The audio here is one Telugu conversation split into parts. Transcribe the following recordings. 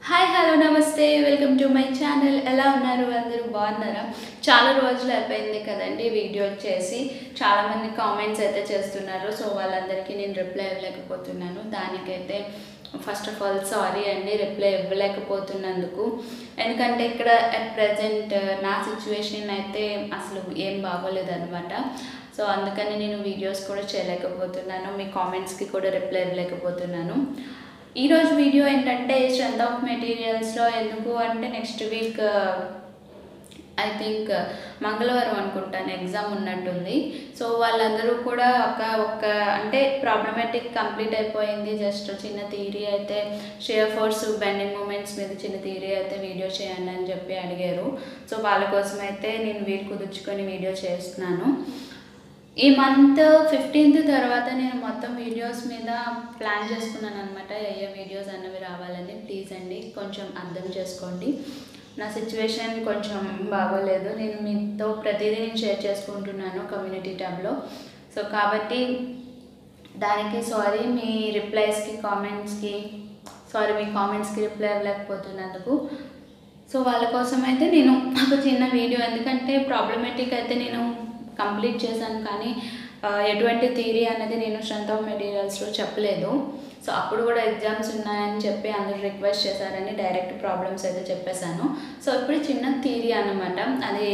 హాయ్ హలో నమస్తే వెల్కమ్ టు మై ఛానల్. ఎలా ఉన్నారు? అందరూ బాగున్నారా? చాలా రోజులు అయిపోయింది కదండి వీడియో చేసి. చాలామంది కామెంట్స్ అయితే చేస్తున్నారు. సో వాళ్ళందరికీ నేను రిప్లై ఇవ్వలేకపోతున్నాను. దానికైతే ఫస్ట్ ఆఫ్ ఆల్ సారీ అండి, రిప్లై ఇవ్వలేకపోతున్నందుకు. ఎందుకంటే ఇక్కడ అట్ ప్రజెంట్ నా సిచ్యువేషన్ అయితే అసలు ఏం బాగోలేదన్నమాట. సో అందుకని నేను వీడియోస్ కూడా చేయలేకపోతున్నాను, మీ కామెంట్స్కి కూడా రిప్లై ఇవ్వలేకపోతున్నాను. ఈరోజు వీడియో ఏంటంటే స్ట్రెంత్ ఆఫ్ మెటీరియల్స్లో ఎందుకు అంటే నెక్స్ట్ వీక్ ఐ థింక్ మంగళవారం అనుకుంటాను ఎగ్జామ్ ఉన్నట్టుంది. సో వాళ్ళందరూ కూడా ఒక అంటే ప్రాబ్లమాటిక్ కంప్లీట్ అయిపోయింది. జస్ట్ చిన్న థియరీ అయితే షియర్ ఫోర్స్ బెండింగ్ మూమెంట్స్ మీద చిన్న థియరీ అయితే వీడియో చేయండి అని చెప్పి అడిగారు. సో వాళ్ళ కోసం అయితే నేను వీలు కుదుర్చుకొని వీడియో చేస్తున్నాను. ఈ మంత్ 15th తర్వాత నేను మొత్తం వీడియోస్ మీద ప్లాన్ చేసుకున్నాను అనమాట. ఏ వీడియోస్ అన్నవి రావాలని. ప్లీజ్ అండి కొంచెం అర్థం చేసుకోండి. నా సిచ్యువేషన్ కొంచెం బాగోలేదు. నేను మీతో ప్రతిదీ నేను షేర్ చేసుకుంటున్నాను కమ్యూనిటీ ట్యాబ్లో. సో కాబట్టి దానికి సారీ. మీ రిప్లైస్కి కామెంట్స్కి సారీ, మీ కామెంట్స్కి రిప్లై ఇవ్వలేకపోతున్నందుకు. సో వాళ్ళ కోసం అయితే నేను ఒక చిన్న వీడియో, ఎందుకంటే ప్రాబ్లమేటిక్ అయితే నేను కంప్లీట్ చేశాను కానీ ఎటువంటి థియరీ అనేది నేను స్ట్రెంత్ ఆఫ్ మెటీరియల్స్లో చెప్పలేదు. సో అప్పుడు కూడా ఎగ్జామ్స్ ఉన్నాయని చెప్పి అందరూ రిక్వెస్ట్ చేశారని డైరెక్ట్ ప్రాబ్లమ్స్ అయితే చెప్పేశాను. సో ఇప్పుడు చిన్న థియరీ అన్నమాట. అది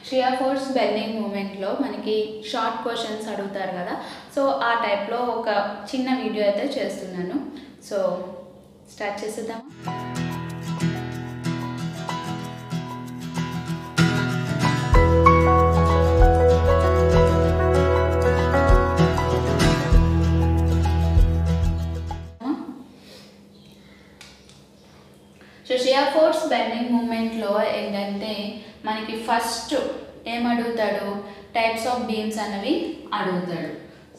షియర్ ఫోర్స్ బెండింగ్ మూమెంట్లో మనకి షార్ట్ క్వశ్చన్స్ అడుగుతారు కదా. సో ఆ టైప్లో ఒక చిన్న వీడియో అయితే చేస్తున్నాను. సో స్టార్ట్ చేసేద్దాం. సో షియర్ ఫోర్స్ బెండింగ్ మూమెంట్లో ఏంటంటే మనకి ఫస్ట్ ఏమడుగుతాడు, టైప్స్ ఆఫ్ బీమ్స్ అనేవి అడుగుతాడు.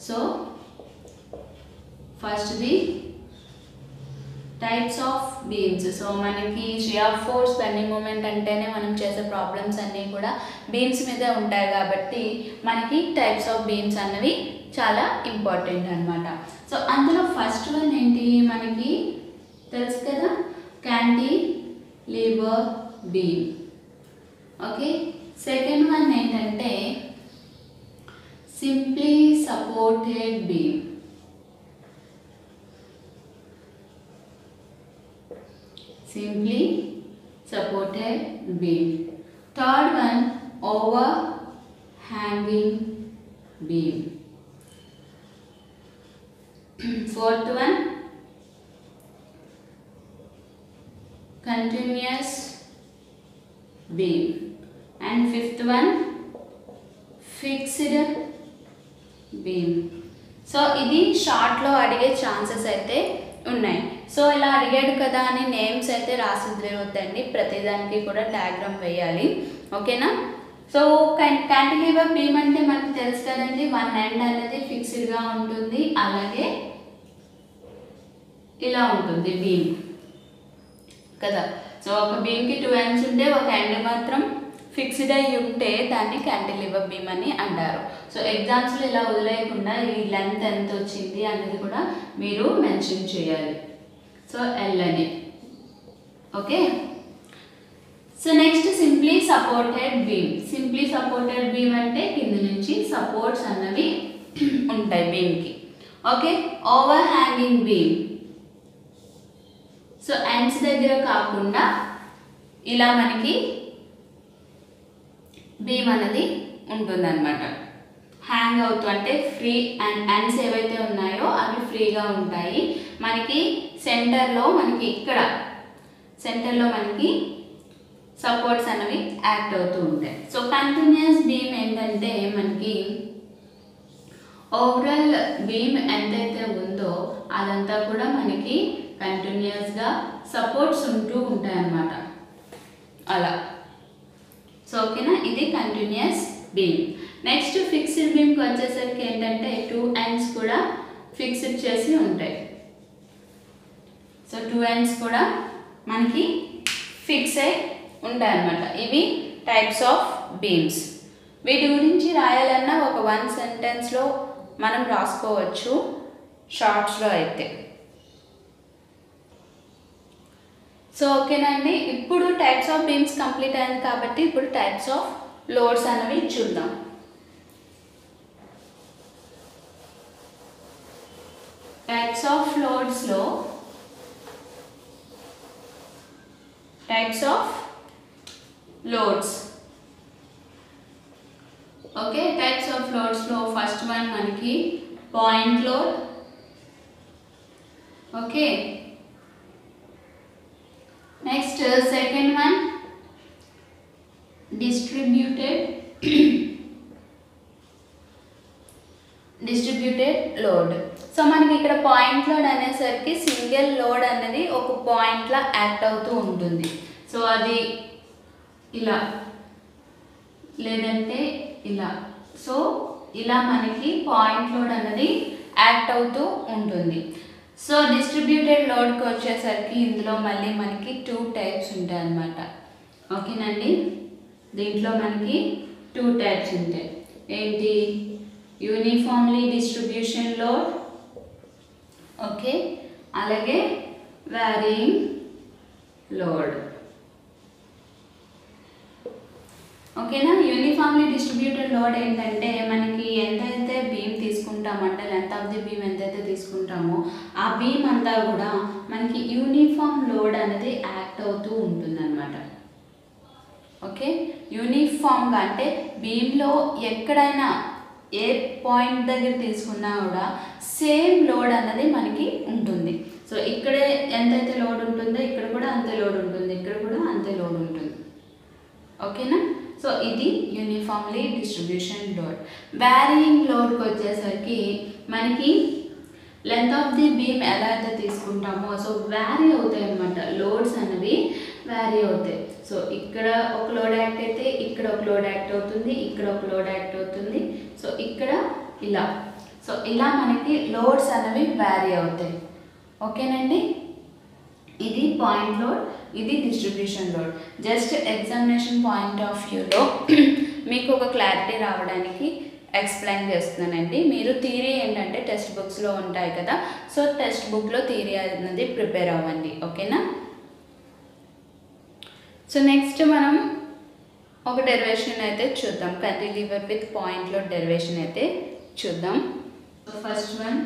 సో ఫస్ట్ది టైప్స్ ఆఫ్ బీమ్స్. సో మనకి షియర్ ఫోర్స్ బెండింగ్ మూమెంట్ అంటేనే మనం చేసే ప్రాబ్లమ్స్ అన్నీ కూడా బీమ్స్ మీదే ఉంటాయి కాబట్టి మనకి టైప్స్ ఆఫ్ బీమ్స్ అన్నవి చాలా ఇంపార్టెంట్ అనమాట. సో అందులో ఫస్ట్ వన్ ఏంటి మనకి తెలుసు కదా, cantilever beam. Okay, second one ఏంటంటే simply supported beam. Simply supported beam. Third one overhanging beam. Fourth one continuous beam, and fifth one fixed beam. So ఇది షార్ట్లో అడిగే ఛాన్సెస్ అయితే ఉన్నాయి. సో ఇలా అడిగాడు కదా అని నేమ్స్ అయితే రాసి వద్దండి, ప్రతిదానికి కూడా డయాగ్రామ్ వేయాలి. ఓకేనా? సో క్యాంటిలివర్ బీమ్ అంటే మనకు తెలుసు కదండి, వన్ ఎండ్ అనేది ఫిక్స్డ్గా ఉంటుంది, అలాగే ఇలా ఉంటుంది బీమ్ కదా. సో ఒక బీమ్కి 2 ends ఉంటే ఒక ఎండ్ మాత్రం ఫిక్స్డ్ అయ్యి ఉంటే దాన్ని క్యాంటిలివర్ బీమ్ అని అంటారు. సో ఎగ్జామ్స్లో ఇలా వదిలేయకుండా ఈ లెంత్ ఎంత వచ్చింది అనేది కూడా మీరు మెన్షన్ చేయాలి. సో ఎల్ అని. Okay, so next simply supported beam. Simply supported beam అంటే కింద నుంచి సపోర్ట్స్ అన్నవి ఉంటాయి బీమ్కి. Okay, overhanging beam. So ends దగ్గర కాకుండా ఇలా మనకి బీమ్ అనేది ఉంటుందన్నమాట. హ్యాంగ్ అవుతూ అంటే ఫ్రీ, అండ్ ఎండ్స్ ఏవైతే ఉన్నాయో అవి ఫ్రీగా ఉంటాయి. మనకి సెంటర్లో మనకి ఇక్కడ సెంటర్లో మనకి సపోర్ట్స్ అనేవి యాక్ట్ అవుతూ ఉంటాయి. సో కంటిన్యూస్ బీమ్ ఏంటంటే మనకి ఓవరాల్ బీమ్ ఎంతైతే ఉందో అదంతా కూడా మనకి కంటిన్యూస్గా సపోర్ట్స్ ఉంటూ ఉంటాయి అన్నమాట అలా. సో ఓకేనా, ఇది కంటిన్యూస్ బీమ్. నెక్స్ట్ ఫిక్స్డ్ బీమ్కి వచ్చేసరికి ఏంటంటే 2 ends కూడా ఫిక్స్డ్ చేసి ఉంటాయి. సో 2 ends కూడా మనకి ఫిక్స్ అయి ఉంటాయి అన్నమాట. ఇవి టైప్స్ ఆఫ్ బీమ్స్. వీటి గురించి రాయాలన్నా ఒక 1 సెంటెన్స్లో మనం రాసుకోవచ్చు షార్ట్స్లో అయితే. సో ఓకేనండి, ఇప్పుడు టైప్స్ ఆఫ్ బీమ్స్ కంప్లీట్ అయింది కాబట్టి ఇప్పుడు టైప్స్ ఆఫ్ లోడ్స్ అనేవి చూద్దాం. టైప్స్ ఆఫ్ లోడ్స్లో types of loads. Okay, types of లోడ్స్లో ఫస్ట్ వన్ మనకి point load. Okay, next second one distributed load. So మనకి ఇక్కడ పాయింట్ లోడ్ అనేసరికి సింగిల్ లోడ్ అనేది ఒక పాయింట్లో యాక్ట్ అవుతూ ఉంటుంది. సో అది ఇలా లేదంటే ఇలా. సో ఇలా మనకి పాయింట్ లోడ్ అనేది యాక్ట్ అవుతూ ఉంటుంది. సో డిస్ట్రిబ్యూటెడ్ లోడ్కి వచ్చేసరికి ఇందులో మళ్ళీ మనకి 2 టైప్స్ ఉంటాయి అన్నమాట. ఓకేనండి, దీంట్లో మనకి 2 టైప్స్ ఉంటాయి. ఏంటి? యూనిఫామ్లీ డిస్ట్రిబ్యూషన్ లోడ్, ఓకే, అలాగే వ్యారియింగ్ లోడ్. ఓకేనా? యూనిఫామ్లీ డిస్ట్రిబ్యూటెడ్ లోడ్ ఏంటంటే మనకి ఎంతైతే బీమ్ తీసుకుంటామంటే లెంత్ ఆఫ్ ది బీమ్ ఎంతైతే తీసుకుంటామో ఆ బీమ్ అంతా కూడా మనకి యూనిఫామ్ లోడ్ అనేది యాక్ట్ అవుతూ ఉంటుంది అన్నమాట. ఓకే, యూనిఫామ్గా అంటే బీమ్లో ఎక్కడైనా ఏ పాయింట్ దగ్గర తీసుకున్నా కూడా సేమ్ లోడ్ అన్నది మనకి ఉంటుంది. సో ఇక్కడ ఎంతైతే లోడ్ ఉంటుందో ఇక్కడ కూడా అంతే లోడ్ ఉంటుంది, ఇక్కడ కూడా అంతే లోడ్ ఉంటుంది. ఓకేనా? సో ఇది యూనిఫామ్లీ డిస్ట్రిబ్యూషన్ లోడ్. వ్యారియింగ్ లోడ్కి వచ్చేసరికి మనకి లెంత్ ఆఫ్ ది బీమ్ ఎలా అయితే తీసుకుంటామో సో వ్యారీ అవుతాయి అన్నమాట. లోడ్స్ అనేవి వ్యారీ అవుతాయి. సో ఇక్కడ ఒక లోడ్ యాక్ట్ అయితే ఇక్కడ ఒక లోడ్ యాక్ట్ అవుతుంది, ఇక్కడ ఒక లోడ్ యాక్ట్ అవుతుంది. సో ఇక్కడ ఇలా. సో ఇలా మనకి లోడ్స్ అనేవి వ్యారీ అవుతాయి. ఓకేనండి, ఇది పాయింట్ లోడ్, ఇది distribution load. Just examination point of వ్యూలో మీకు ఒక క్లారిటీ రావడానికి ఎక్స్ప్లెయిన్ చేస్తున్నానండి. మీరు థియరీ ఏంటంటే టెక్స్ట్ బుక్స్లో ఉంటాయి కదా, సో టెక్స్ట్ బుక్లో థియరీ అనేది ప్రిపేర్ అవ్వండి. ఓకేనా? సో నెక్స్ట్ మనం ఒక డెరివేషన్ అయితే చూద్దాం. కంటిన్యూవర్ విత్ పాయింట్ లోడ్ డెరివేషన్ అయితే చూద్దాం. So first one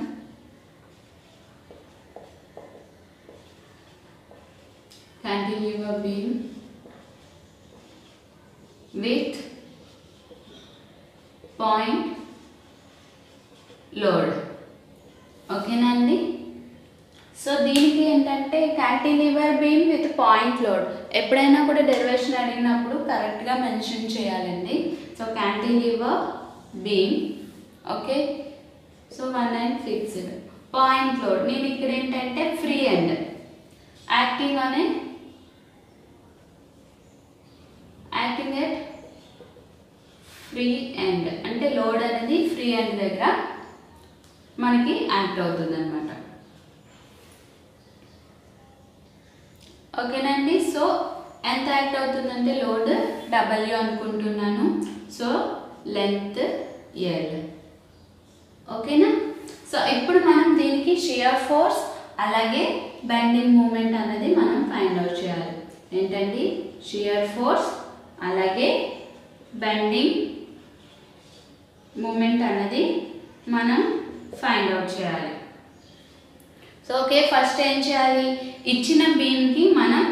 cantilever beam with point load. ఓకేనండి, సో దీనికి ఏంటంటే cantilever beam with point load. ఎప్పుడైనా కూడా డెరివేషన్ అడిగినప్పుడు కరెక్ట్గా మెన్షన్ చేయాలండి. So cantilever beam, okay, so 1 end fixed. Point load నేను ఇక్కడ ఏంటంటే free end acting at free end, అంటే లోడ్ అనేది ఫ్రీ ఎండ్ దగ్గర మనకి యాక్ట్ అవుతుంది అనమాట. ఓకేనండి, సో ఎంత యాక్ట్ అవుతుందంటే లోడ్ W అనుకుంటున్నాను. So length L. ఓకేనా? సో ఇప్పుడు మనం దీనికి షియర్ ఫోర్స్ అలాగే బెండింగ్ మూమెంట్ అనేది మనం ఫైండ్ అవుట్ చేయాలి. ఏంటండి? షియర్ ఫోర్స్ అలాగే బెండింగ్ మూమెంట్ అనేది మనం ఫైండ్ అవుట్ చేయాలి. సో ఓకే, ఫస్ట్ ఏం చేయాలి? ఇచ్చిన బీమ్కి మనం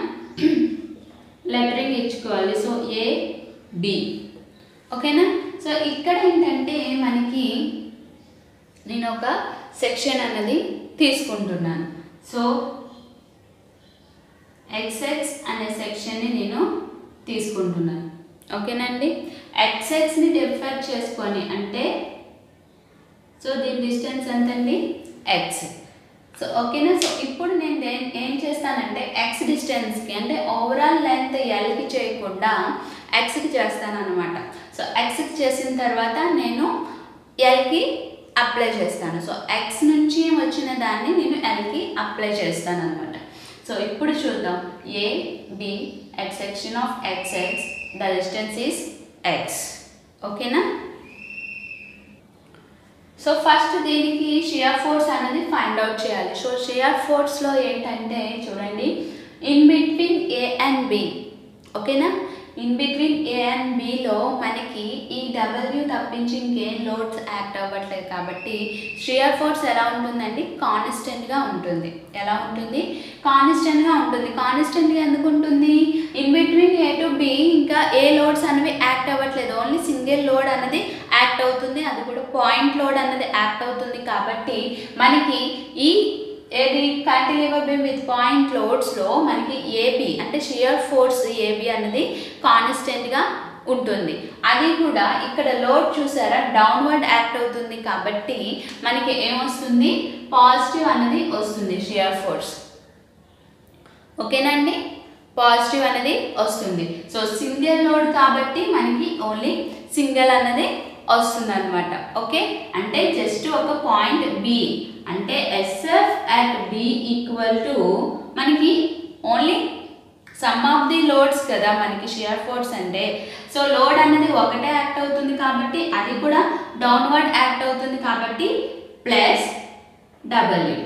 లెటరింగ్ ఇచ్చుకోవాలి. So AB. ఓకేనా? సో ఇక్కడ ఏంటంటే మనకి నేను ఒక సెక్షన్ అనేది తీసుకుంటున్నాను. సో XX అనే సెక్షన్ని నేను తీసుకుంటున్నాను. ఓకేనండి, XXని డిఫర్ చేసుకొని అంటే సో దీని డిస్టెన్స్ ఎంతండి? X. సో ఓకేనా? సో ఇప్పుడు నేను ఏం చేస్తానంటే X డిస్టెన్స్కి అంటే ఓవరాల్ లెంత్ Lకి చేయకుండా Xకి చేస్తాను అనమాట. సో Xకి చేసిన తర్వాత నేను Lకి అప్లై చేస్తాను. సో X నుంచి వచ్చిన దాన్ని నేను Lకి అప్లై చేస్తాను అనమాట. సో ఇప్పుడు చూద్దాం. AB at section of XX, the distance is X. ఓకేనా? సో ఫస్ట్ దీనికి షియర్ ఫోర్స్ అనేది ఫైండ్ అవుట్ చేయాలి. సో షియర్ ఫోర్స్లో ఏంటంటే చూడండి, in between A and B, ఓకేనా. ఇన్ బిట్వీన్ ఏ అండ్ బిలో మనకి ఈ డబ్ల్యూ తప్పించి ఇంకేం లోడ్స్ యాక్ట్ అవ్వట్లేదు కాబట్టి షియర్ ఫోర్స్ ఎలా ఉంటుందండి, కాన్స్టెంట్గా ఉంటుంది. ఎలా ఉంటుంది, కాన్స్టెంట్గా ఉంటుంది. కాన్స్టెంట్గా ఎందుకు ఉంటుంది, in between A to be ఇంకా ఏ లోడ్స్ అనేవి యాక్ట్ అవ్వట్లేదు, ఓన్లీ సింగిల్ లోడ్ అన్నది యాక్ట్ అవుతుంది, అది కూడా పాయింట్ లోడ్ అన్నది యాక్ట్ అవుతుంది. కాబట్టి మనకి ఈ ఏది కంటిన్యూవర్ బీమ్ విత్ పాయింట్ లోడ్స్లో మనకి ఏబి అంటే షియర్ ఫోర్స్ ఏబి అనేది కాన్స్టెంట్గా ఉంటుంది. అది కూడా ఇక్కడ లోడ్ చూసారా డౌన్వర్డ్ యాక్ట్ అవుతుంది కాబట్టి మనకి ఏమొస్తుంది, పాజిటివ్ అనేది వస్తుంది షియర్ ఫోర్స్, ఓకేనండి. పాజిటివ్ అనేది వస్తుంది. సో సింగిల్ లోడ్ కాబట్టి మనకి ఓన్లీ సింగిల్ అన్నది వస్తుంది అనమాట. ఓకే, అంటే జస్ట్ ఒక పాయింట్ బి అంటే SF at B equal to మనకి only sum of the loads కదా మనకి షియర్ ఫోర్స్ అంటే. సో లోడ్ అనేది ఒకటే యాక్ట్ అవుతుంది కాబట్టి అది కూడా డౌన్వర్డ్ యాక్ట్ అవుతుంది కాబట్టి ప్లస్ డబ్ల్యూ.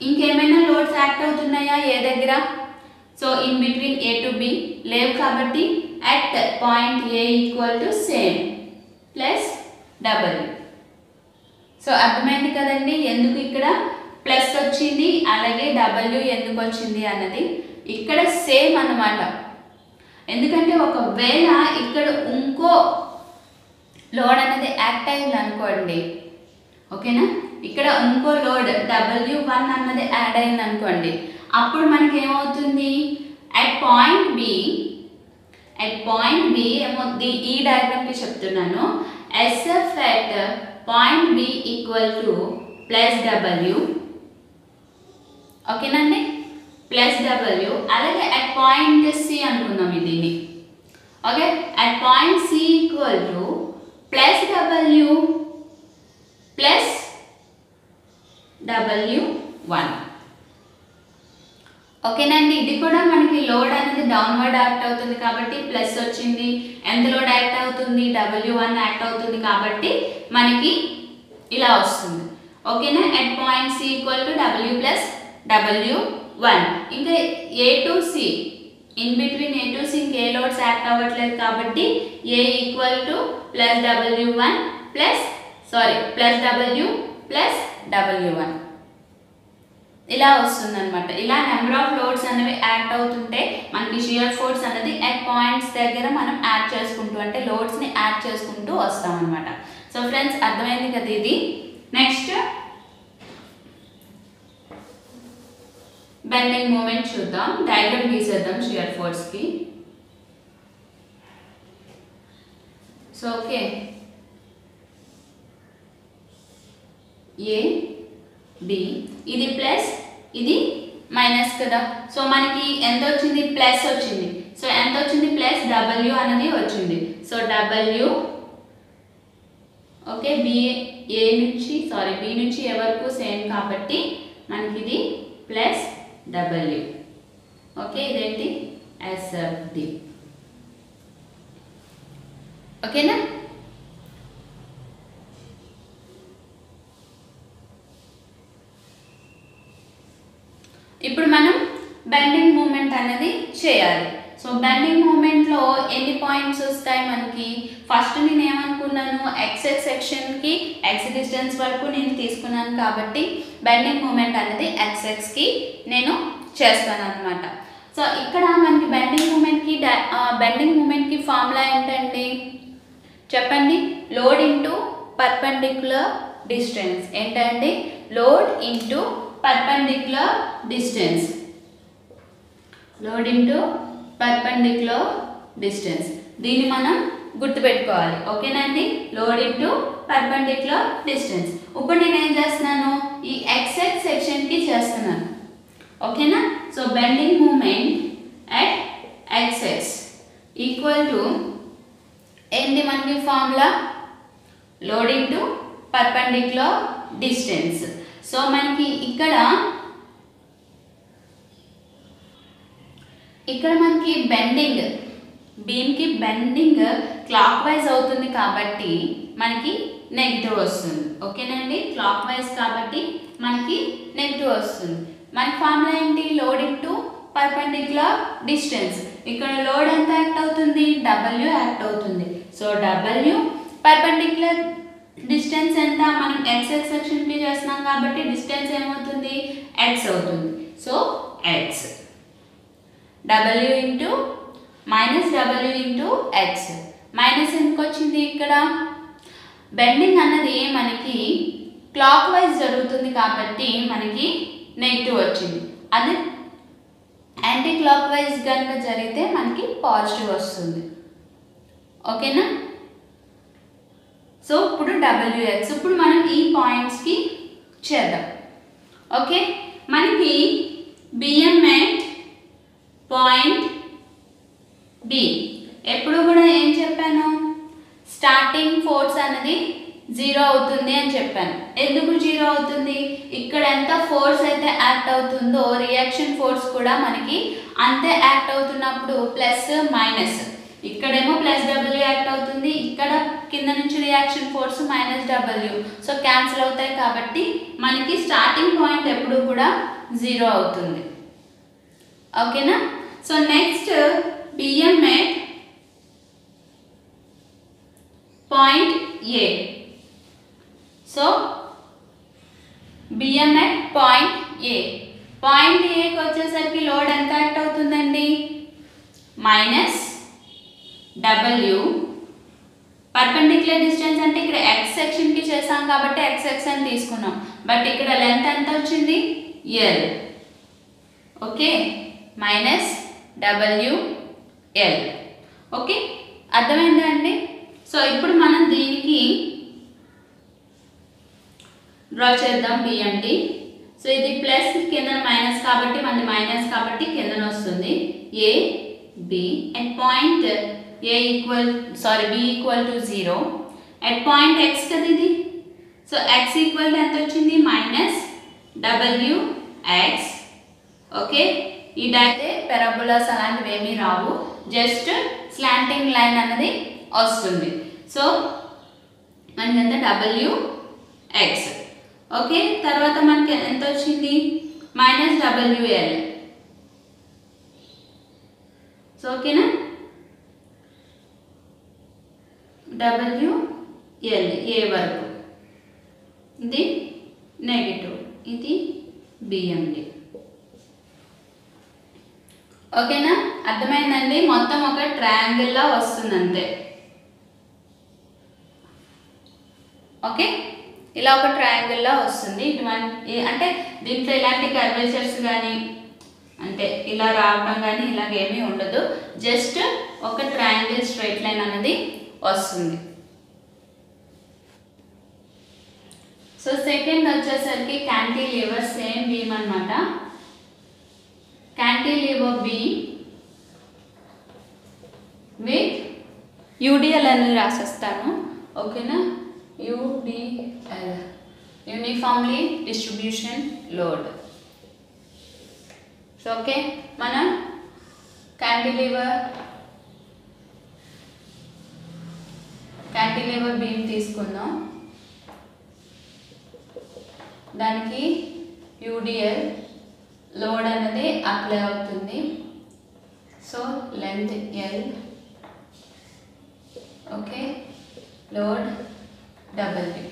ఇంకేమైనా లోడ్స్ యాక్ట్ అవుతున్నాయా ఏ దగ్గర, so in between A to be లేవు కాబట్టి at point A equal to same plus W. So అర్థమైంది కదండి ఎందుకు ఇక్కడ ప్లస్ వచ్చింది, అలాగే డబ్ల్యూ ఎందుకు వచ్చింది అన్నది. ఇక్కడ సేమ్ అన్నమాట, ఎందుకంటే ఒకవేళ ఇక్కడ ఇంకో లోడ్ అనేది యాక్ట్ అయింది అనుకోండి, ఓకేనా, ఇక్కడ ఇంకో లోడ్ W1 అన్నది యాడ్ అయింది అనుకోండి, అప్పుడు మనకి ఏమవుతుంది, అట్ పాయింట్ బి ఏమవుతుంది, ఈ డయాగ్రామ్కి చెప్తున్నాను, SF at point B equal to plus W, ఓకేనండి, ప్లస్ డబ్ల్యూ. అలాగే అట్ పాయింట్ సి అనుకుందాం దీన్ని, okay, at point C equal to plus W plus W1, ఓకేనండి. ఇది కూడా మనకి లోడ్ అనేది డౌన్వర్డ్ యాక్ట్ అవుతుంది కాబట్టి ప్లస్ వచ్చింది. ఎంత లోడ్ యాక్ట్ అవుతుంది, W1 యాక్ట్ అవుతుంది కాబట్టి మనకి ఇలా వస్తుంది, ఓకేనా. At point C equal to W plus W1. ఇంకా A to C, in between A to C ఇంకే లోడ్స్ యాక్ట్ అవ్వట్లేదు కాబట్టి A equal to plus W1 plus W plus W1 ఇలా వస్తుంది అనమాట. ఇలా నెంబర్ ఆఫ్ లోడ్స్ అనేవి యాక్ట్ అవుతుంటే మనకి షియర్ ఫోర్స్ అనేది అట్ పాయింట్స్ దగ్గర మనం యాడ్ చేసుకుంటూ అంటే లోడ్స్ని యాడ్ చేసుకుంటూ వస్తాం అనమాట. సో ఫ్రెండ్స్ అర్థమైంది కదా ఇది. నెక్స్ట్ బెండింగ్ మూమెంట్ చూద్దాం, డయాగ్రామ్ గీసేద్దాం షియర్ ఫోర్స్కి. సో ఓకే, ఏ బి, ఇది ప్లస్ ఇది మైనస్ కదా, సో మనకి ఎంత వచ్చింది, ప్లస్ వచ్చింది. సో ఎంత వచ్చింది, ప్లస్ డబ్ల్యూ అనేది వచ్చింది. సో డబ్ల్యూ, ఓకే, బి నుంచి ఏ వరకు సేమ్ కాబట్టి మనకి ఇది ప్లస్ డబ్ల్యూ, ఓకే, ఇదేంటి ఎస్ఎఫ్డి, ఓకేనా. ఇప్పుడు మనం బెండింగ్ మూమెంట్ అనేది చేయాలి. సో బెండింగ్ మూమెంట్లో ఎన్ని పాయింట్స్ వస్తాయి మనకి, ఫస్ట్ నేను ఏమనుకున్నాను, ఎక్స్ సెక్షన్కి ఎక్స్ డిస్టెన్స్ వరకు నేను తీసుకున్నాను కాబట్టి బెండింగ్ మూమెంట్ అనేది ఎక్స్కి నేను చేస్తాను అనమాట. సో ఇక్కడ మనకి బెండింగ్ మూమెంట్కి ఫార్ములా ఏంటండి చెప్పండి, లోడ్ ఇంటూ పర్పెండిక్యులర్ డిస్టెన్స్. ఏంటండి, load into perpendicular distance, load into perpendicular distance. దీన్ని మనం గుర్తుపెట్టుకోవాలి, ఓకేనండి, లోడ్ ఇంటూ పర్పెండిక్యులర్ డిస్టెన్స్. ఇప్పుడు నేను ఏం చేస్తున్నాను, ఈ ఎక్స్ఎక్స్ సెక్షన్కి చేస్తున్నాను, ఓకేనా. So bending moment at X X equal to ఏంటి మనకి formula, load into perpendicular distance. So మనకి ఇక్కడ మనకి బీమ్కి బెండింగ్ క్లాక్ వైజ్ అవుతుంది కాబట్టి మనకి నెగిటివ్ వస్తుంది, ఓకేనండి, క్లాక్ వైజ్ కాబట్టి మనకి నెగిటివ్ వస్తుంది. మన ఫార్ములా ఏంటి, లోడ్ ఇంటూ పర్పెండిక్యులర్ డిస్టెన్స్. ఇక్కడ లోడ్ ఎంత యాక్ట్ అవుతుంది, W యాక్ట్ అవుతుంది. సో W పర్పెండిక్యులర్ డిస్టెన్స్ ఎంత, మనం x సెక్షన్ కి చేస్తున్నాం కాబట్టి డిస్టెన్స్ ఏమవుతుంది, x అవుతుంది. So x W into W into x. Minus ఎందుకు వచ్చింది, ఇక్కడ బెండింగ్ అన్నది మనకి క్లాక్ వైజ్ జరుగుతుంది కాబట్టి మనకి నెగిటివ్ వచ్చింది. అది యాంటీ క్లాక్ వైజ్ కనుక జరిగితే మనకి పాజిటివ్ వస్తుంది. ఓకేనా. సో ఇప్పుడు WX ఇప్పుడు మనం ఈ పాయింట్స్కి చేద్దాం. ఓకే, మనకి BM at పాయింట్ D. ఎప్పుడు కూడా ఏం చెప్పాను, స్టార్టింగ్ ఫోర్స్ అనేది 0 అవుతుంది అని చెప్పాను. ఎందుకు 0 అవుతుంది, ఇక్కడ ఎంత ఫోర్స్ అయితే యాక్ట్ అవుతుందో రియాక్షన్ ఫోర్స్ కూడా మనకి అంతే యాక్ట్ అవుతున్నప్పుడు ప్లస్ మైనస్, ఇక్కడేమో +W యాక్ట్ అవుతుంది, ఇక్కడ కింద నుంచి reaction force -W. So cancel అవుతాయి కాబట్టి మనకి స్టార్టింగ్ పాయింట్ ఎప్పుడు కూడా 0 అవుతుంది. ఓకేనా. So next BM at point A. So BM at point A. Point Aకి వచ్చేసరికి లోడ్ ఎంత యాక్ట్ అవుతుందండి, -W. పర్పెండిక్యులర్ డిస్టెన్స్ అంటే ఇక్కడ x సెక్షన్ కి చేసాం కాబట్టి xx అని తీసుకున్నాం. బట్ ఇక్కడ లెంత్ ఎంత వచ్చింది, L. Okay, -WL. ఓకే, అర్థమైందా అండి. సో ఇప్పుడు మనం దీనికి డ్రా చేద్దాం BMD. సో ఇది ప్లస్ కింద మైనస్ కాబట్టి మనది మైనస్ కాబట్టి కింద వస్తుంది A B at point B equal to 0 at point x కదా ఇది. సో x ఈక్వల్ ఎంత వచ్చింది, -WX. ఓకే, ఇదైతే పారాబోలాస్ అలాంటివి ఏమీ రావు, జస్ట్ స్లాంటింగ్ లైన్ అనేది వస్తుంది. సో మనకి ఎంత WX. ఓకే, తర్వాత మనకి ఎంత వచ్చింది, -WL. సో ఓకేనా, WL A వరకు, ఇది నెగిటివ్, ఇది BMD. ఓకేనా, అర్థమైందండి. మొత్తం ఒక ట్రయాంగిల్లా వస్తుంది అంతే. ఓకే, ఇలా ఒక ట్రయాంగిల్లా వస్తుంది. ఇటువంటి అంటే దీంట్లో ఇలాంటి కర్వేచర్స్ కానీ అంటే ఇలా రావడం కానీ ఇలాగేమీ ఉండదు, జస్ట్ ఒక ట్రయాంగిల్ స్ట్రైట్ లైన్ అనేది వస్తుంది. సో సెకండ్ వచ్చేసరికి క్యాంటిలివర్, సేమ్ బీమ్ అనమాట. క్యాంటిలివర్ బీమ్ విత్ UDL అని రాసేస్తాను. ఓకేనా, UDL uniformly distribution load. So okay, మనం క్యాంటిలివర్ బీమ్ తీసుకుందాం. దానికి UDL లోడ్ అనేది అప్లై అవుతుంది. So length L. Okay, load W.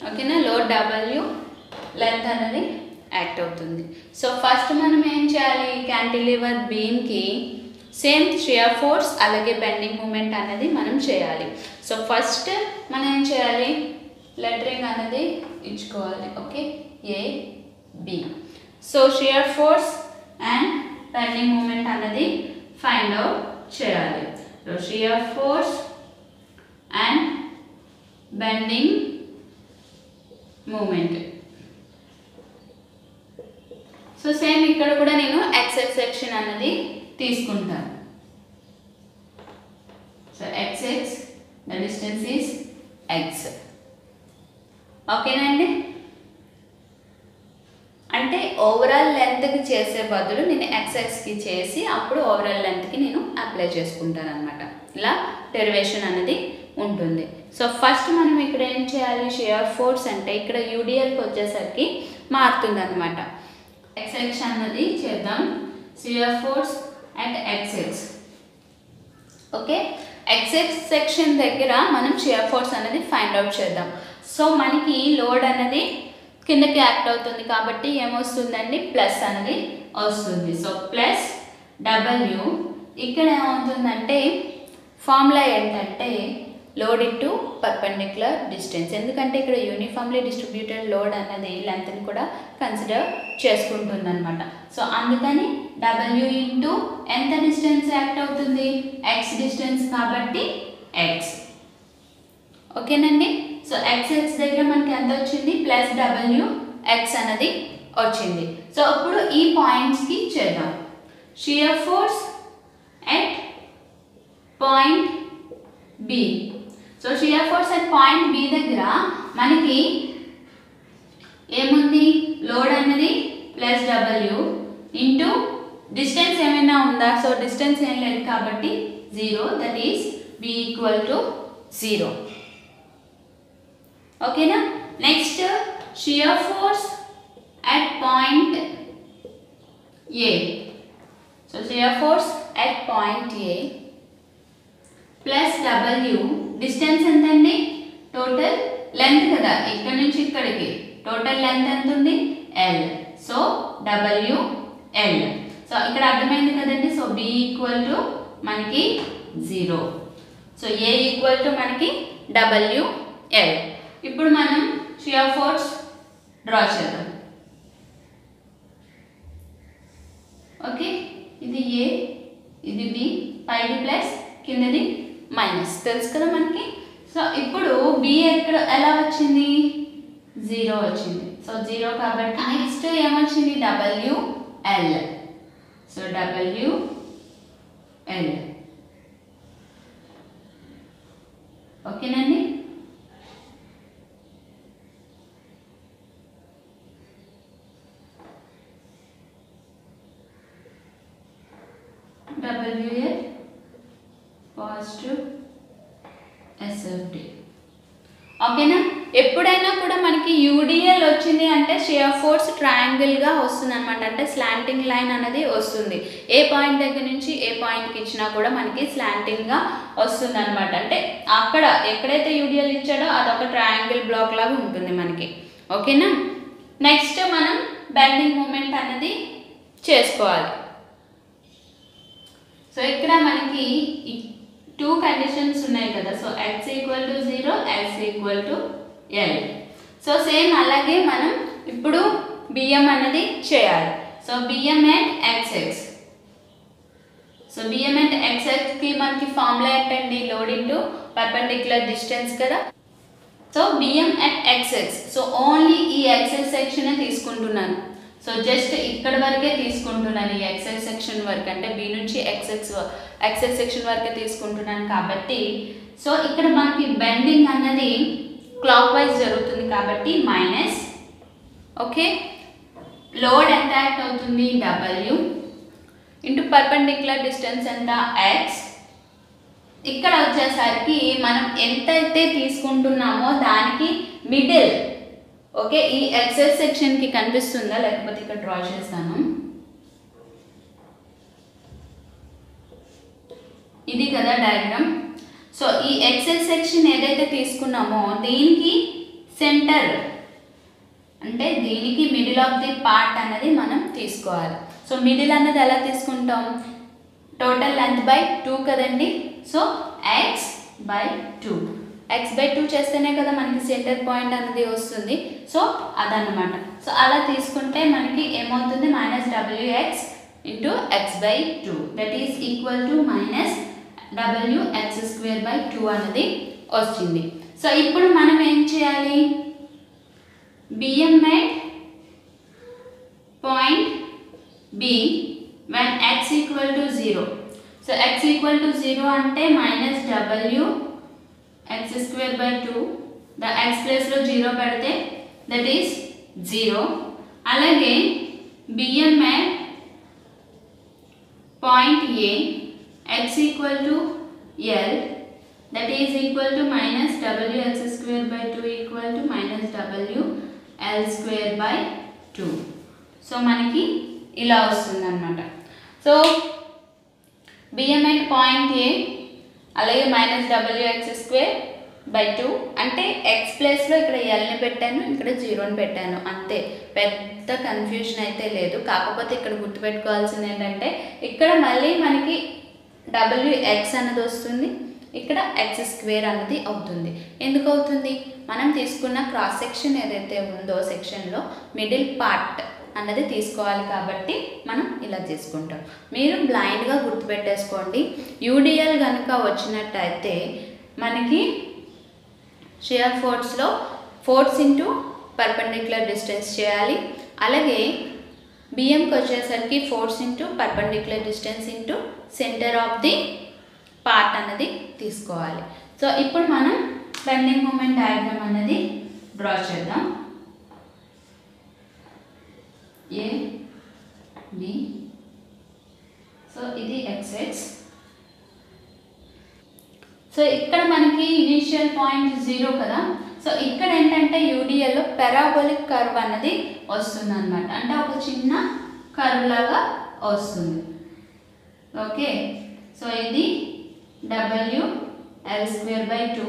ఓకేనా, లోడ్ W, లెంత్ అనేది యాక్ట్ అవుతుంది. సో ఫస్ట్ మనం ఏం చేయాలి, క్యాంటిలివర్ బీమ్కి సేమ్ షియర్ ఫోర్స్ అలాగే బెండింగ్ మూమెంట్ అనేది మనం చేయాలి. సో ఫస్ట్ మనం ఏం చేయాలి, లెటరింగ్ అనేది ఇచ్చుకోవాలి. Okay, AB. So shear force and bending moment అనేది ఫైండ్ అవుట్ చేయాలి. So shear force and bending moment. So same ఇక్కడ కూడా నేను x సెక్షన్ అనేది తీసుకుంటాను. So xx, the distance is x. ఓకేనండి, అంటే ఓవరాల్ లెంత్కి చేసే బదులు నేను xxకి చేసి అప్పుడు ఓవరాల్ లెంత్కి నేను అప్లై చేసుకుంటాను అనమాట. ఇలా డెరివేషన్ అనేది ఉంటుంది. సో ఫస్ట్ మనం ఇక్కడ ఏం చేయాలి, షియర్ ఫోర్స్ అంటే ఇక్కడ UDLకి వచ్చేసరికి మారుతుంది అనమాట. xx అన్నది చేద్దాం. Shear force at xx. Okay, xx section దగ్గర మనం షియర్ ఫోర్స్ అనేది ఫైండ్ అవుట్ చేద్దాం. సో మనకి లోడ్ అనేది కిందకి యాక్ట్ అవుతుంది కాబట్టి ఏమొస్తుందండి, ప్లస్ అనేది వస్తుంది. సో ప్లస్ డబ్ల్యూ, ఇక్కడ ఏమవుతుందంటే ఫార్ములా ఏంటంటే లోడ్ ఇంటూ పర్పెండిక్యులర్ డిస్టెన్స్. ఎందుకంటే ఇక్కడ యూనిఫామ్లీ డిస్ట్రిబ్యూటెడ్ లోడ్ అన్నది లెంత్ని కూడా కన్సిడర్ చేసుకుంటుంది అనమాట. సో అందుకని డబ్ల్యూ ఇంటూ ఎంత డిస్టెన్స్ యాక్ట్ అవుతుంది, ఎక్స్ డిస్టెన్స్ కాబట్టి ఎక్స్. ఓకేనండి. సో ఎక్స్ దగ్గర మనకి ఎంత వచ్చింది, ప్లస్ డబ్ల్యూ ఎక్స్ అనేది వచ్చింది. సో ఇప్పుడు ఈ పాయింట్స్కి చేద్దాం. Shear force at point B. So shear force at point B దగ్గర మనకి ఏముంది, లోడ్ అన్నది ప్లస్ డబ్ల్యూ ఇంటూ డిస్టెన్స్ ఏమైనా ఉందా, సో డిస్టెన్స్ ఏం లేదు కాబట్టి 0, that is B equal to 0. ఓకేనా. Next shear force at point A. So shear force at point A plus W, distance ఎంతండి, టోటల్ లెంత్ కదా, ఇక్కడ నుంచి ఇక్కడికి టోటల్ లెంత్ ఎంత ఉంది, ఎల్. So W L. సో ఇక్కడ అర్థమైంది కదండి. సో బి ఈక్వల్ టు మనకి 0. సో ఏ ఈక్వల్ టు మనకి డబ్ల్యూ ఎల్. ఇప్పుడు మనం షియర్ ఫోర్స్ డ్రా చేద్దాం. ఓకే, ఇది ఏ, ఇది బి, పైది ప్లస్ కిందది మైనస్, తెలుసు కదా మనకి. సో ఇప్పుడు బి ఎక్కడ ఎలా వచ్చింది, 0 వచ్చింది. సో 0 కాబట్టి నెక్స్ట్ ఏమొచ్చింది, W L. So W L. ఓకేనండి. W L positive SFD. ఓకేనా. ఎప్పుడైనా కూడా మనకి యూడిఎల్ వచ్చింది అంటే షియర్ ఫోర్స్ ట్రయాంగిల్గా వస్తుంది అనమాట. అంటే స్లాంటింగ్ లైన్ అనేది వస్తుంది. ఏ పాయింట్ దగ్గర నుంచి ఏ పాయింట్కి ఇచ్చినా కూడా మనకి స్లాంటింగ్గా వస్తుంది అనమాట. అంటే అక్కడ ఎక్కడైతే యూడిఎల్ ఇచ్చాడో అదొక ట్రయాంగిల్ బ్లాక్ లాగా ఉంటుంది మనకి. ఓకేనా. నెక్స్ట్ మనం బెండింగ్ మూమెంట్ అనేది చేసుకోవాలి. సో ఇక్కడ మనకి 2 కండిషన్స్ ఉన్నాయి కదా. So x equal to 0, x equal to L. So same అలాగే మనం ఇప్పుడు బిఎం అనేది చేయాలి. So BM at XX. So BM at ఎక్స్ఎక్స్కి మనకి ఫార్ములా ఏంటండి, లోడ్ ఇంటూ పర్పెండిక్యులర్ డిస్టెన్స్ కదా. So BM at XX. So only ఈ ఎక్స్ఎక్స్ సెక్షనే తీసుకుంటున్నాను. సో జస్ట్ ఇక్కడ వరకే తీసుకుంటున్నాను, ఈ ఎక్స్ఎక్స్ సెక్షన్ వరకు, అంటే బి నుంచి ఎక్స్ఎక్స్ సెక్షన్ వరకే తీసుకుంటున్నాను కాబట్టి. సో ఇక్కడ మనకి బెండింగ్ అన్నది క్లాక్ వైజ్ జరుగుతుంది కాబట్టి మైనస్. ఓకే, లోడ్ ఎంత యాక్ట్ అవుతుంది, డబ్ల్యూ ఇంటూ పర్పెండిక్యులర్ డిస్టెన్స్ ఎంత, ఎక్స్. ఇక్కడ వచ్చేసరికి మనం ఎంతైతే తీసుకుంటున్నామో దానికి మిడిల్. ఓకే, ఈ ఎక్స్ఎస్ సెక్షన్కి కనిపిస్తుందా, లేకపోతే ఇక్కడ డ్రా చేస్తాను. ఇది కదా డయాగ్రామ్. సో ఈ ఎక్స్ఎస్ సెక్షన్ ఏదైతే తీసుకున్నామో దీనికి సెంటర్, అంటే దీనికి మిడిల్ ఆఫ్ ది పార్ట్ అనేది మనం తీసుకోవాలి. సో మిడిల్ అన్నది ఎలా తీసుకుంటాం, టోటల్ లెంత్ బై 2 కదండి. So X by 2, X by 2 చేస్తేనే కదా మనకి సెంటర్ పాయింట్ అనేది వస్తుంది. సో అదన్నమాట. సో అలా తీసుకుంటే మనకి ఏమవుతుంది, minus W X into X by 2, that is equal to minus WX² by 2 అనేది వచ్చింది. సో ఇప్పుడు మనం ఏం చేయాలి, BM at point B when x equal to 0. సో x equal to 0 అంటే minus WX² by 2, the x ప్లేస్లో 0 పెడితే దట్ ఈస్ 0. అలాగే BM at point A x equal to L, that is equal to minus WX² by 2 equal to minus WL² by 2. So మనకి ఇలా వస్తుంది అనమాట. సో బిఎం ఎట్ పాయింట్ ఏ అలాగే -wx²/2 అంటే ఎక్స్ ప్లేస్లో ఇక్కడ ఎల్ని పెట్టాను, ఇక్కడ 0ని పెట్టాను అంతే. పెద్ద కన్ఫ్యూజన్ అయితే లేదు. కాకపోతే ఇక్కడ గుర్తుపెట్టుకోవాల్సింది ఏంటంటే ఇక్కడ మళ్ళీ మనకి wx అన్నది వస్తుంది, ఇక్కడ x² అన్నది అవుతుంది. ఎందుకు అవుతుంది? మనం తీసుకున్న క్రాస్ సెక్షన్ ఏదైతే ఉందో సెక్షన్లో మిడిల్ పార్ట్ అన్నది తీసుకోవాలి కాబట్టి మనం ఇలా తీసుకుంటాం. మీరు బ్లైండ్గా గుర్తుపెట్టేసుకోండి. యూడిఎల్ కనుక వచ్చినట్టయితే మనకి షియర్ ఫోర్స్లో ఫోర్స్ ఇంటూ పర్పెండిక్యులర్ డిస్టెన్స్ చేయాలి. అలాగే బిఎంకి వచ్చేసరికి force into perpendicular distance into centre of the part అన్నది తీసుకోవాలి. సో ఇప్పుడు మనం బెండింగ్ మూమెంట్ డయాగ్రామ్ అన్నది డ్రా చేద్దాం. ఏ బి, సో ఇది xx. సో ఇక్కడ మనకి ఇనిషియల్ పాయింట్ 0 కదా. సో ఇక్కడ ఏంటంటే యూడిఎల్లో పారాబోలిక్ కర్వ్ అన్నది వస్తుంది అనమాట. అంటే ఒక చిన్న కర్వ్ లాగా వస్తుంది. ఓకే, సో ఇది WL²/2,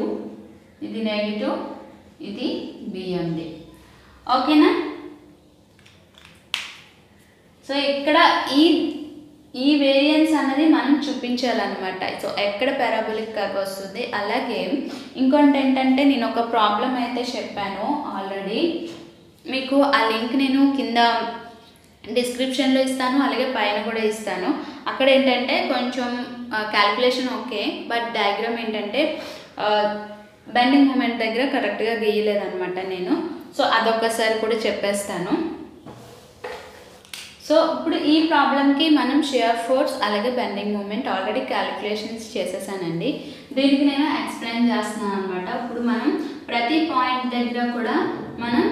ఇది నెగిటివ్, ఇది బిఎండి. ఓకేనా? సో ఇక్కడ ఈ వేరియన్స్ అన్నది మనం చూపించాలన్నమాట. సో ఎక్కడ పారాబోలిక్ కర్వ్ వస్తుంది. అలాగే ఇంకొకటి ఏంటంటే నేను ఒక ప్రాబ్లం అయితే చెప్పాను ఆల్రెడీ, మీకు ఆ లింక్ నేను కింద డిస్క్రిప్షన్లో ఇస్తాను, అలాగే పైన కూడా ఇస్తాను. అక్కడ ఏంటంటే కొంచెం క్యాలిక్యులేషన్ ఓకే, బట్ డయాగ్రామ్ ఏంటంటే బెండింగ్ మూమెంట్ దగ్గర కరెక్ట్గా గీయలేదన్నమాట నేను. సో అదొక్కసారి కూడా చెప్పేస్తాను. సో ఇప్పుడు ఈ ప్రాబ్లంకి మనం షియర్ ఫోర్స్ అలాగే బెండింగ్ మూమెంట్ ఆల్రెడీ క్యాలిక్యులేషన్స్ చేసేసానండి. దీనికి నేను ఎక్స్ప్లెయిన్ చేస్తున్నాను అనమాట. ఇప్పుడు మనం ప్రతి పాయింట్ దగ్గర కూడా మనం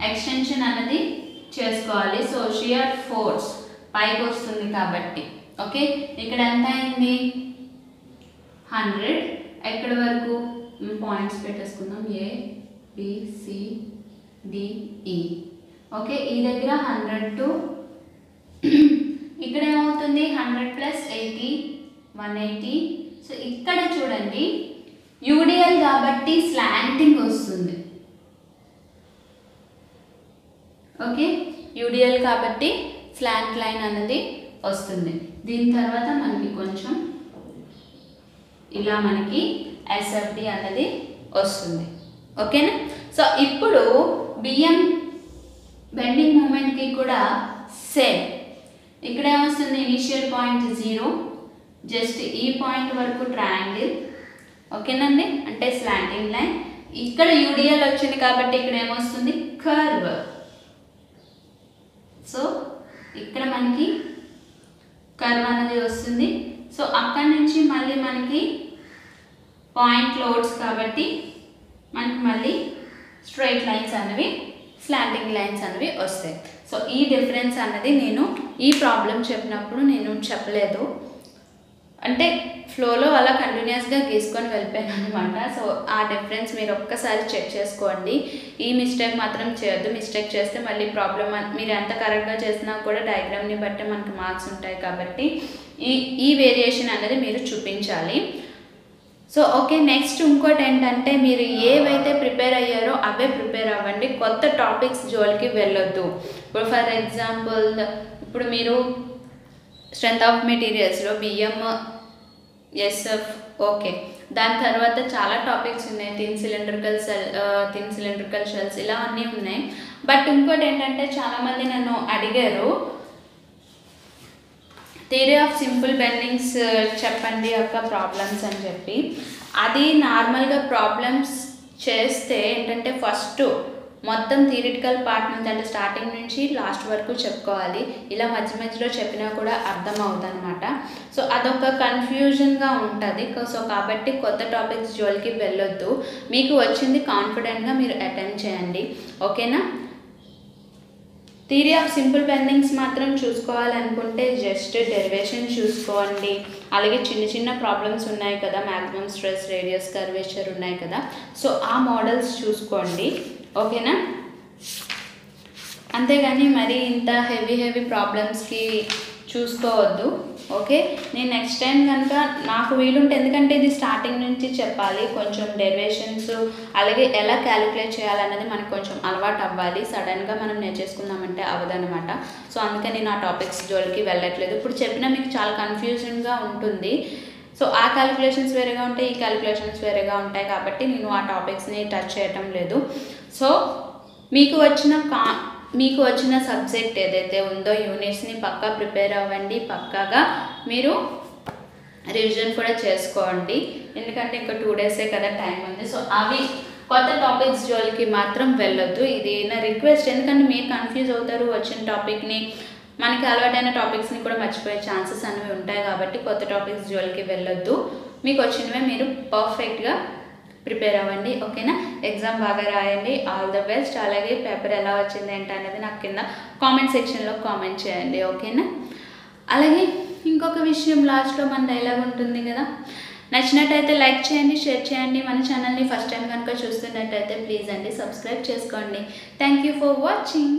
ఎక్స్టెన్షన్ అన్నది చేసుకోవాలి. సో షియర్ ఫోర్స్ పైకి వస్తుంది కాబట్టి ఓకే, ఇక్కడ ఎంత అయింది 100. ఎక్కడి వరకు పాయింట్స్ పెట్టేసుకుందాం, ABCDE. ఓకే, ఈ దగ్గర 100 టు ఇక్కడ ఏమవుతుంది 100 + 80 180. సో ఇక్కడ చూడండి యూడిఎల్ కాబట్టి స్లాంటింగ్ వస్తుంది. ఓకే, యూడిఎల్ కాబట్టి స్లాంట్ లైన్ అన్నది వస్తుంది. దీని తర్వాత మనకి కొంచెం ఇలా మనకి SFD అన్నది వస్తుంది. ఓకేనా? సో ఇప్పుడు బిఎం బెండింగ్ మూమెంట్కి కూడా సేమ్. ఇక్కడ ఏమొస్తుంది ఇనిషియల్ పాయింట్ 0, జస్ట్ ఈ పాయింట్ వరకు ట్రయాంగిల్. ఓకేనండి, అంటే స్లాంటింగ్ లైన్. ఇక్కడ యూడిఎల్ వచ్చింది కాబట్టి ఇక్కడ ఏమొస్తుంది కర్వ్. సో ఇక్కడ మనకి కర్వ్ అనేది వస్తుంది. సో అక్కడి నుంచి మళ్ళీ మనకి పాయింట్ లోడ్స్ కాబట్టి మనకి మళ్ళీ స్ట్రైట్ లైన్స్ అనేవి స్లాంటింగ్ లైన్స్ అనేవి వస్తాయి. సో ఈ డిఫరెన్స్ అన్నది నేను ఈ ప్రాబ్లం చెప్పినప్పుడు నేను చెప్పలేదు, అంటే ఫ్లోలో అలా కంటిన్యూస్గా గీసుకొని వెళ్ళిపోయాను అనమాట. సో ఆ డిఫరెన్స్ మీరు ఒక్కసారి చెక్ చేసుకోండి. ఈ మిస్టేక్ మాత్రం చేయొద్దు. మిస్టేక్ చేస్తే మళ్ళీ ప్రాబ్లం మీరు ఎంత కరెక్ట్గా చేసినా కూడా డయాగ్రామ్ని బట్టి మనకి మార్క్స్ ఉంటాయి కాబట్టి ఈ వేరియేషన్ అనేది మీరు చూపించాలి. సో ఓకే, నెక్స్ట్ ఇంకోటి ఏంటంటే మీరు ఏవైతే ప్రిపేర్ అయ్యారో అవే ప్రిపేర్ అవ్వండి. కొత్త టాపిక్స్ జోలికి వెళ్ళొద్దు. ఇప్పుడు ఫర్ ఎగ్జాంపుల్ ఇప్పుడు మీరు స్ట్రెంత్ ఆఫ్ మెటీరియల్స్లో బిఎం SF ఓకే, దాని తర్వాత చాలా టాపిక్స్ ఉన్నాయి. థిన్ సిలిండ్రికల్ షెల్స్ ఇలా అన్నీ ఉన్నాయి. బట్ ఇంకోటి ఏంటంటే చాలామంది నన్ను అడిగారు థియరీ ఆఫ్ సింపుల్ బెండింగ్స్ చెప్పండి అక్క ప్రాబ్లమ్స్ అని చెప్పి. అది నార్మల్గా ప్రాబ్లమ్స్ చేస్తే ఏంటంటే ఫస్ట్ మొత్తం థియరిటికల్ పార్ట్ నుంచి అంటే స్టార్టింగ్ నుంచి లాస్ట్ వరకు చెప్పుకోవాలి. ఇలా మధ్య మధ్యలో చెప్పినా కూడా అర్థం అవుతుంది అనమాట. సో అదొక కన్ఫ్యూజన్గా ఉంటుంది. సో కాబట్టి కొత్త టాపిక్స్ జోలికి వెళ్ళొద్దు. మీకు వచ్చింది కాన్ఫిడెంట్గా మీరు అటెంప్ట్ చేయండి. ఓకేనా? థియరీ ఆఫ్ సింపుల్ బెండింగ్స్ మాత్రం చూసుకోవాలనుకుంటే జస్ట్ డెరివేషన్ చూసుకోండి. అలాగే చిన్న చిన్న ప్రాబ్లమ్స్ ఉన్నాయి కదా, మ్యాక్సిమం స్ట్రెస్, రేడియస్, కర్వేచర్ ఉన్నాయి కదా. సో ఆ మోడల్స్ చూసుకోండి. ఓకేనా? అంతేగాని మరి ఇంత హెవీ ప్రాబ్లమ్స్కి చూసుకోవద్దు. ఓకే, నేను నెక్స్ట్ టైం కనుక నాకు వీలుంటే, ఎందుకంటే ఇది స్టార్టింగ్ నుంచి చెప్పాలి, కొంచెం డెరివేషన్స్ అలాగే ఎలా క్యాలిక్యులేట్ చేయాలన్నది మనకు కొంచెం అలవాటు అవ్వాలి. సడన్గా మనం నేర్చేసుకుందామంటే అవ్వదనమాట. సో అందుకని నేను ఆ టాపిక్స్ జోలికి వెళ్ళట్లేదు. ఇప్పుడు చెప్పినా మీకు చాలా కన్ఫ్యూజన్గా ఉంటుంది. సో ఆ క్యాలిక్యులేషన్స్ వేరేగా ఉంటాయి, ఈ క్యాలిక్యులేషన్స్ వేరేగా ఉంటాయి, కాబట్టి నేను ఆ టాపిక్స్ని టచ్ చేయటం లేదు. సో మీకు వచ్చిన సబ్జెక్ట్ ఏదైతే ఉందో యూనిట్స్ని పక్కా ప్రిపేర్ అవ్వండి. పక్కాగా మీరు రివిజన్ కూడా చేసుకోండి, ఎందుకంటే ఇంకా 2 డేసే కదా టైం ఉంది. సో అవి కొత్త టాపిక్స్ జోలికి మాత్రం వెళ్ళొద్దు. ఇది నా రిక్వెస్ట్, ఎందుకంటే మీరు కన్ఫ్యూజ్ అవుతారు. వచ్చిన టాపిక్ని, మనకి అలవాటైన టాపిక్స్ని కూడా మర్చిపోయే ఛాన్సెస్ అనేవి ఉంటాయి. కాబట్టి కొత్త టాపిక్స్ జోలికి వెళ్ళొద్దు. మీకు వచ్చినవే మీరు పర్ఫెక్ట్గా ప్రిపేర్ అవ్వండి. ఓకేనా, ఎగ్జామ్ బాగా రాయండి. All the best. అలాగే పేపర్ ఎలా వచ్చింది ఏంటనేది నాకు కింద కామెంట్ సెక్షన్లో కామెంట్ చేయండి. ఓకేనా, అలాగే ఇంకొక విషయం, లాస్ట్లో మన డైలాగ్ ఉంటుంది కదా, నచ్చినట్టయితే లైక్ చేయండి, షేర్ చేయండి. మన ఛానల్ని ఫస్ట్ టైం కనుక చూస్తున్నట్టయితే ప్లీజ్ అండి సబ్స్క్రైబ్ చేసుకోండి. Thank you for watching.